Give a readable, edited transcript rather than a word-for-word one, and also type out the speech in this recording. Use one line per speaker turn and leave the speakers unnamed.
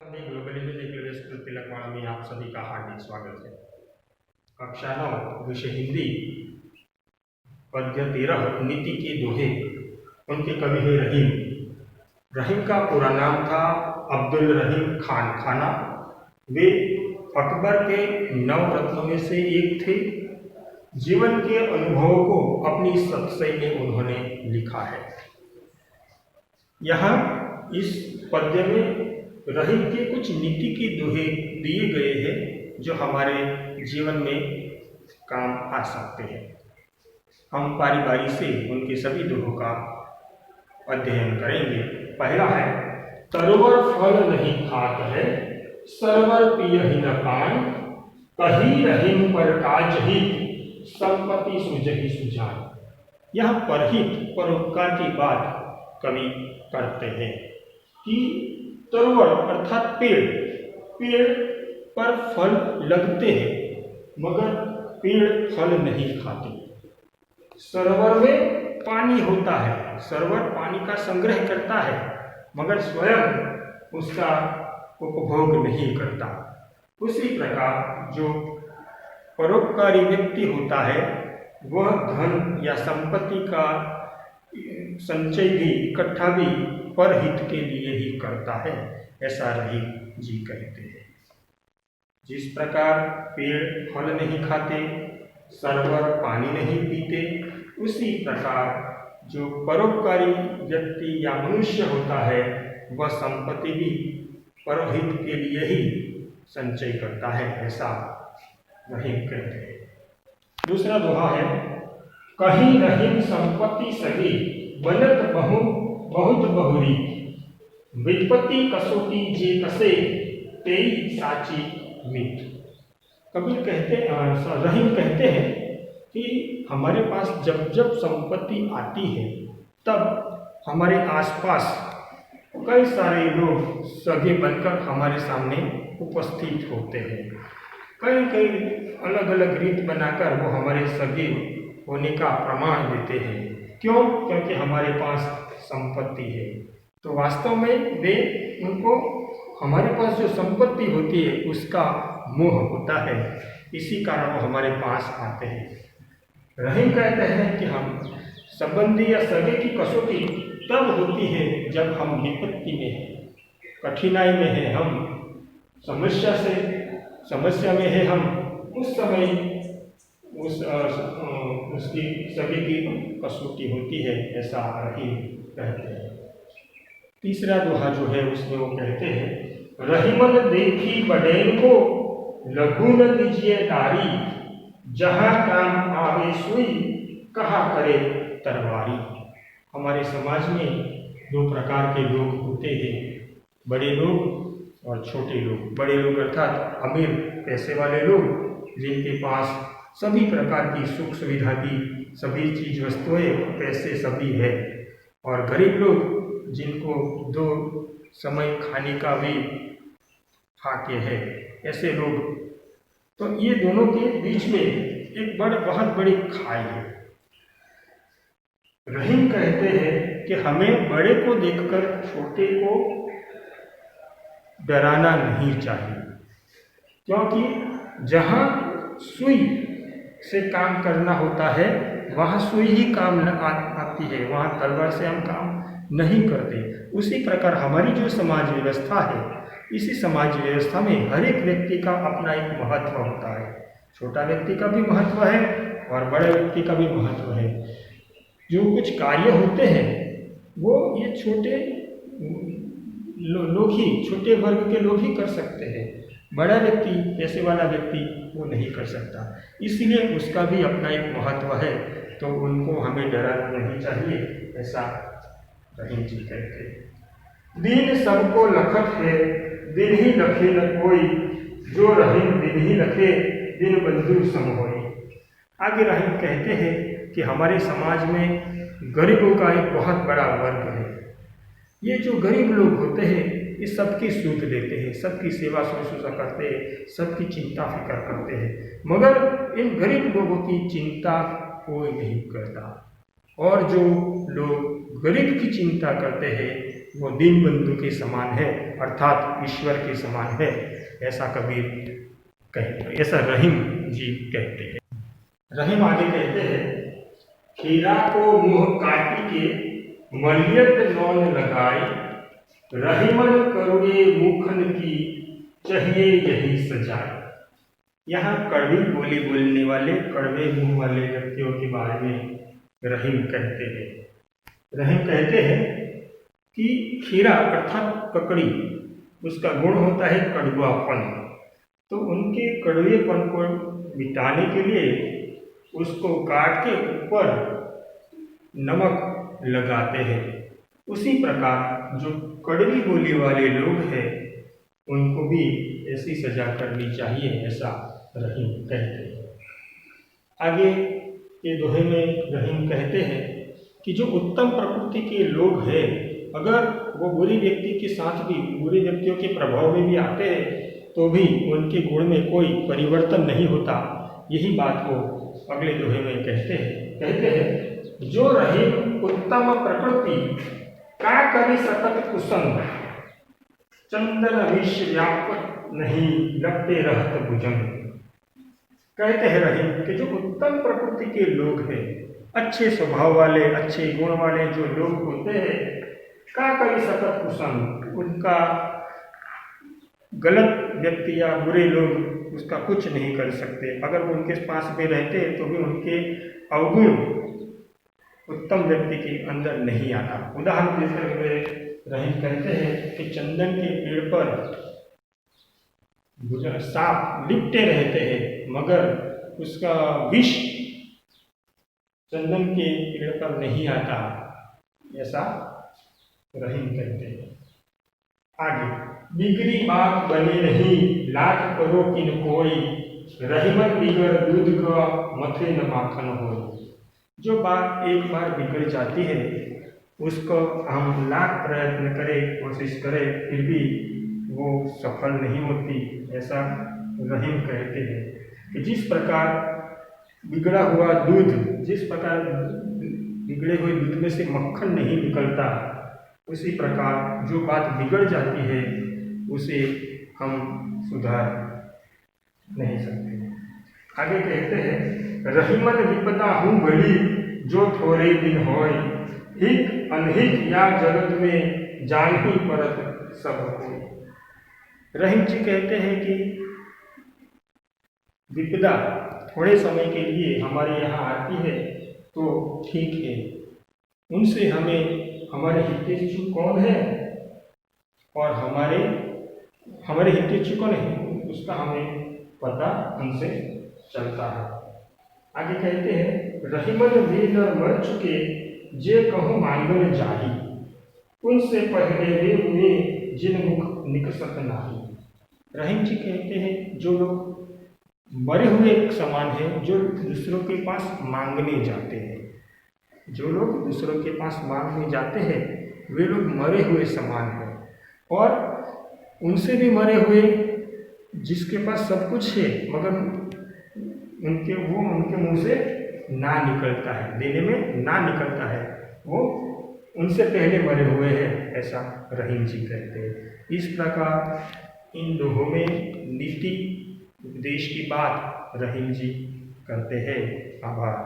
Global Indian school Tilakwada में आप सभी का हार्दिक स्वागत है। कक्षा 9 विषय हिंदी, पद्य 13 नीति के दोहे। उनके कवि है रहीम। रहीम का पूरा नाम था अब्दुल रहीम खान खाना। वे अकबर के 9 रत्नों में से एक थे। जीवन के अनुभवों को अपनी सतसई में उन्होंने लिखा है। यहाँ इस पद्य में रहीम के कुछ नीति के दोहे दिए गए हैं जो हमारे जीवन में काम आ सकते हैं। हम बारी बारी से उनके सभी दोहों का अध्ययन करेंगे। पहला है, तरोवर फल नहीं खात है, सरवर पियहि न पान, कही रहीम पर काज हित, संपत्ति सुजहि सुजान। यह परहित परोपकार की बात कवि करते हैं कि तरोवर अर्थात पेड़ पर फल लगते हैं मगर पेड़ फल नहीं खाते। सरोवर में पानी होता है, सरोवर पानी का संग्रह करता है मगर स्वयं उसका उपभोग नहीं करता। उसी प्रकार जो परोपकारी व्यक्ति होता है वह धन या संपत्ति का संचय भी, इकट्ठा भी परहित के लिए ही करता है, ऐसा रहीम जी कहते हैं। जिस प्रकार पेड़ फल नहीं खाते, सरोवर पानी नहीं पीते, उसी प्रकार जो परोपकारी व्यक्ति या मनुष्य होता है वह संपत्ति भी परहित के लिए ही संचय करता है, ऐसा रहीम कहते हैं। दूसरा दोहा है, कहीं रहीम संपत्ति सगी, बनत बहुत बहुरी, विपत्ति कसोटी जे कसे, तेई साची मीत। कबीर रहीम कहते हैं कि हमारे पास जब जब संपत्ति आती है तब हमारे आसपास कई सारे लोग सगे बनकर हमारे सामने उपस्थित होते हैं। कई अलग अलग रीत बनाकर वो हमारे सगे होने का प्रमाण देते हैं। क्यों? क्योंकि हमारे पास संपत्ति है। तो वास्तव में वे उनको हमारे पास जो संपत्ति होती है उसका मोह होता है, इसी कारण वो हमारे पास आते हैं। रहीम कहते हैं कि हम संबंधी या सगे की कसौटी तब होती है जब हम विपत्ति में हैं, कठिनाई में हैं, हम समस्या में है, हम उस समय उसकी सभी की कसौटी होती है, ऐसा रहीम कहते हैं। तीसरा दोहा जो है उसमें वो कहते हैं, रहीमन देखी बड़ेन को, लघु न दीजिए दारी, जहाँ काम आवे सुई, कहा करे तरवारी। हमारे समाज में 2 प्रकार के लोग होते हैं, बड़े लोग और छोटे लोग। बड़े लोग अर्थात अमीर पैसे वाले लोग जिनके पास सभी प्रकार की सुख सुविधा की सभी चीज वस्तुएं, पैसे सभी है, और गरीब लोग जिनको 2 समय खाने का भी फाके है, ऐसे लोग। तो ये दोनों के बीच में एक बहुत बड़ी खाई है। रहीम कहते हैं कि हमें बड़े को देखकर छोटे को डराना नहीं चाहिए, क्योंकि जहाँ सुई से काम करना होता है वहाँ सुई ही काम आती है, वहाँ तलवार से हम काम नहीं करते। उसी प्रकार हमारी जो समाज व्यवस्था है, इसी समाज व्यवस्था में हर एक व्यक्ति का अपना एक महत्व होता है। छोटा व्यक्ति का भी महत्व है और बड़े व्यक्ति का भी महत्व है। जो कुछ कार्य होते हैं वो ये छोटे लोग ही, छोटे वर्ग के लोग ही कर सकते हैं। बड़ा व्यक्ति, पैसे वाला व्यक्ति वो नहीं कर सकता, इसलिए उसका भी अपना एक महत्व है, तो उनको हमें डराना नहीं चाहिए, ऐसा रहीम जी कहते हैं। दीन सबको लखत है, दिन ही लखे न कोई, जो रहीम दिन ही लखे, दिन बंधु सम होई। आगे रहीम कहते हैं कि हमारे समाज में गरीबों का एक बहुत बड़ा वर्ग है। ये जो गरीब लोग होते हैं ये सबकी सूझ लेते हैं, सबकी सेवा शुश्रूषा करते हैं, सबकी चिंता फिक्र करते हैं, मगर इन गरीब लोगों की चिंता कोई नहीं करता। और जो लोग गरीब की चिंता करते हैं वो दीनबंधु के समान है, अर्थात ईश्वर के समान है, ऐसा कबीर कहते, ऐसा रहीम जी कहते हैं। रहीम आगे कहते हैं, खीरा को मुँह काटी के मलियत नौन लगाई, रहीमन करुणे मुखन की चाहिए यही सजाए। यहाँ कड़वी बोली बोलने वाले, कड़वे मुंह वाले व्यक्तियों के बारे में रहीम कहते हैं। रहीम कहते हैं कि खीरा अर्थात ककड़ी, उसका गुण होता है कड़वापन, तो उनके कड़वेपन को मिटाने के लिए उसको काट के ऊपर नमक लगाते हैं। उसी प्रकार जो कड़वी बोली वाले लोग हैं उनको भी ऐसी सजा करनी चाहिए, ऐसा रहीम कहते हैं। आगे के दोहे में रहीम कहते हैं कि जो उत्तम प्रकृति के लोग हैं, अगर वो बुरी व्यक्ति के साथ भी, बुरे व्यक्तियों के प्रभाव में भी आते हैं तो भी उनके गुण में कोई परिवर्तन नहीं होता। यही बात को अगले दोहे में कहते हैं, जो रहीम उत्तम प्रकृति का करी सतत कुसंग, चंदन विष व्यापक नहीं लगते रहत भुजंग। कहते हैं रहीम कि जो उत्तम प्रकृति के लोग हैं, अच्छे स्वभाव वाले, अच्छे गुण वाले जो लोग होते हैं, का करी सतत कुसंग, उनका गलत व्यक्ति या बुरे लोग उसका कुछ नहीं कर सकते। अगर वो उनके पास में रहते तो भी उनके अवगुण उत्तम व्यक्ति के अंदर नहीं आता। उदाहरण देते हुए रहीम कहते हैं कि चंदन के पेड़ पर सांप लिपटे रहते हैं, मगर उसका विष चंदन के पेड़ पर नहीं आता, ऐसा रहीम कहते हैं। आगे, बिगड़ी बात बने नहीं लाख करो किन कोई, रहीमन बिगड़ दूध का मथे न माखन हो। जो बात एक बार बिगड़ जाती है उसको हम लाख प्रयत्न करें, कोशिश करें, फिर भी वो सफल नहीं होती, ऐसा रहीम कहते हैं। कि जिस प्रकार बिगड़ा हुआ दूध, जिस प्रकार बिगड़े हुए दूध में से मक्खन नहीं निकलता, उसी प्रकार जो बात बिगड़ जाती है उसे हम सुधार नहीं सकते। आगे कहते हैं, रहीमन विपदा हूँ बड़ी जो थोड़े दिन होय, हित अनहित या जगत में जान ही परत सब कोई। रहीम जी कहते हैं कि विपदा थोड़े समय के लिए हमारे यहाँ आती है तो ठीक है, उनसे हमें हमारे हितैषी कौन है और हमारे हितैषी कौन है उसका हमें पता उनसे चलता है। आगे कहते हैं, रहीमन वीर मर चुके जे कहूँ मांगन जाही, उनसे पहले वे हुए जिन मुख निकसत नाही। रहीम जी कहते हैं जो लोग मरे हुए एक समान है, जो दूसरों के पास मांगने जाते हैं, जो लोग दूसरों के पास मांगने जाते हैं वे लोग मरे हुए समान हैं, और उनसे भी मरे हुए जिसके पास सब कुछ है मगर उनके मुंह से ना निकलता है, देने में ना निकलता है, वो उनसे पहले मरे हुए हैं, ऐसा रहीम जी कहते हैं। इस प्रकार इन दोहों में नीति उपदेश की बात रहीम जी करते हैं। आभार।